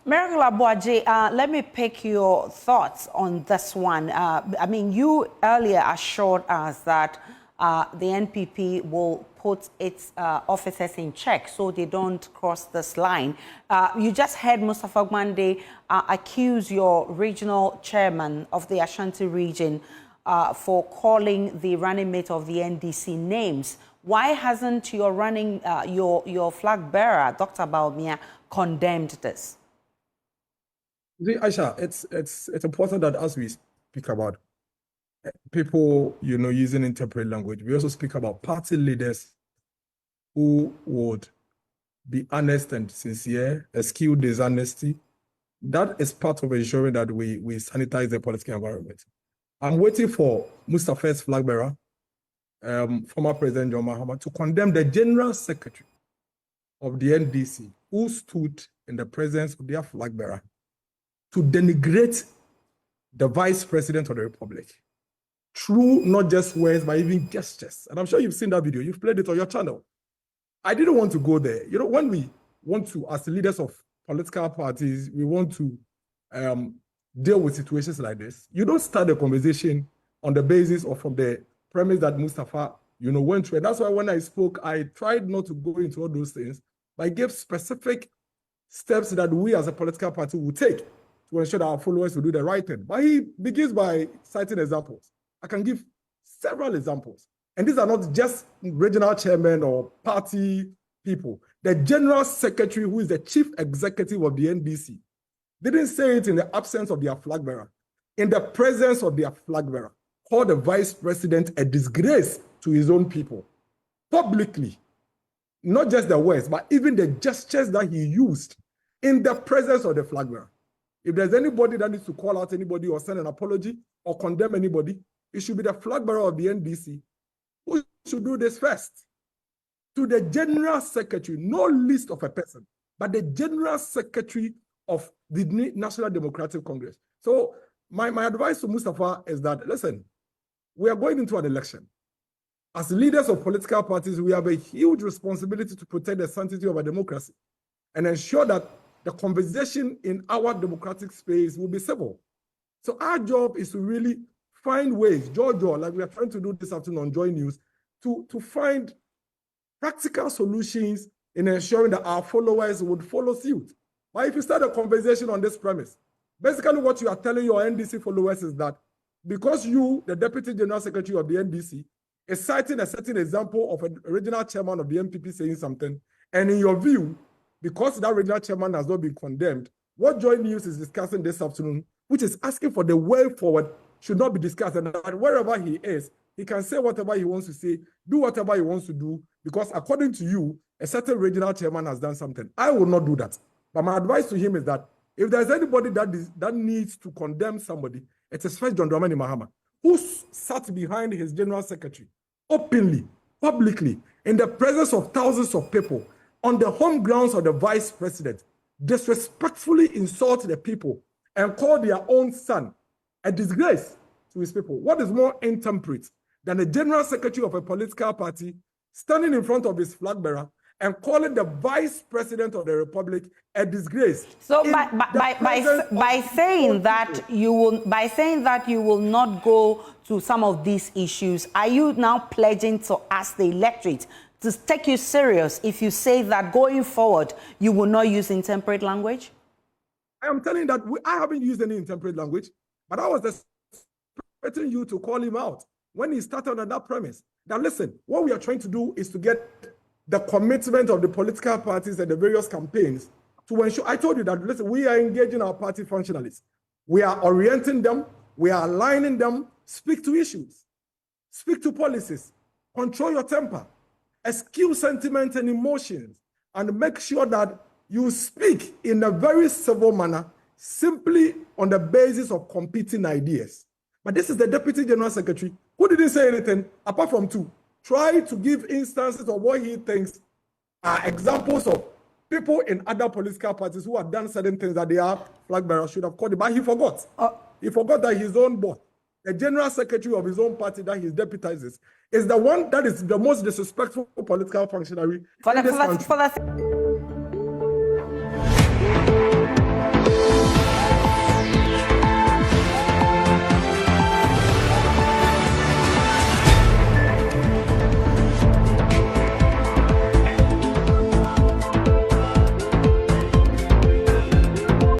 Miracle Aboagye, let me pick your thoughts on this one. I mean, you earlier assured us that the NPP will put its officers in check so they don't cross this line. You just heard Mustafa Gwande accuse your regional chairman of the Ashanti region for calling the running mate of the NDC names. Why hasn't your your flag bearer, Dr. Baumia, condemned this? See, Aisha, it's important that as we speak about people, using interpreted language, we also speak about party leaders who would be honest and sincere, eschew dishonesty. That is part of ensuring that we sanitize the political environment. I'm waiting for Mustafa's flag bearer, former President John Mahama, to condemn the General Secretary of the NDC, who stood in the presence of their flag bearer to denigrate the Vice President of the Republic through not just words, but even gestures. And I'm sure you've seen that video. You've played it on your channel. I didn't want to go there. When we want to, as leaders of political parties, we want to deal with situations like this, you don't start a conversation on the basis or from the premise that Mustafa, went through. And that's why when I spoke, I tried not to go into all those things, but I gave specific steps that we as a political party will take to ensure that our followers will do the right thing. But he begins by citing examples. I can give several examples. And these are not just regional chairmen or party people. The General Secretary, who is the chief executive of the NDC, didn't say it in the absence of their flag bearer. In the presence of their flag bearer, called the Vice President a disgrace to his own people. Publicly. Not just the words, but even the gestures that he used in the presence of the flag bearer. If there's anybody that needs to call out anybody or send an apology or condemn anybody, it should be the flag bearer of the NDC who should do this first. To the General Secretary, no list of a person, but the General Secretary of the National Democratic Congress. So my advice to Mustafa is that, listen, we are going into an election. As leaders of political parties, we have a huge responsibility to protect the sanctity of our democracy and ensure that the conversation in our democratic space will be civil. So our job is to really find ways, like we are trying to do this afternoon on Joy News, to find practical solutions in ensuring that our followers would follow suit. But if you start a conversation on this premise, basically what you are telling your NDC followers is that because you, the Deputy General Secretary of the NDC, is citing a certain example of an original chairman of the MPP saying something, and in your view, because that regional chairman has not been condemned, what Joy News is discussing this afternoon, which is asking for the way forward, should not be discussed. And wherever he is, he can say whatever he wants to say, do whatever he wants to do, because according to you, a certain regional chairman has done something. I will not do that. But my advice to him is that if there's anybody that needs to condemn somebody, it is first John Dramani Mahama, who sat behind his General Secretary openly, publicly, in the presence of thousands of people, on the home grounds of the Vice President, disrespectfully insult the people and call their own son a disgrace to his people. What is more intemperate than the General Secretary of a political party standing in front of his flag bearer and calling the Vice President of the Republic a disgrace? So by saying that you will not go to some of these issues, are you now pledging to ask the electorate to take you serious if you say that going forward you will not use intemperate language? I am telling you that I haven't used any intemperate language, but I was expecting you to call him out when he started on that premise. Now listen, what we are trying to do is to get the commitment of the political parties and the various campaigns to ensure. I told you that, listen, we are engaging our party functionaries. We are orienting them. We are aligning them. Speak to issues. Speak to policies. Control your temper. Eschew sentiment and emotions. And make sure that you speak in a very civil manner, simply on the basis of competing ideas. But this is the Deputy General Secretary who didn't say anything apart from two. Try to give instances of what he thinks are examples of people in other political parties who have done certain things that their flag bearer should have called it, but he forgot. He forgot that his own boss, the General Secretary of his own party that he deputizes, is the one that is the most disrespectful political functionary in this country.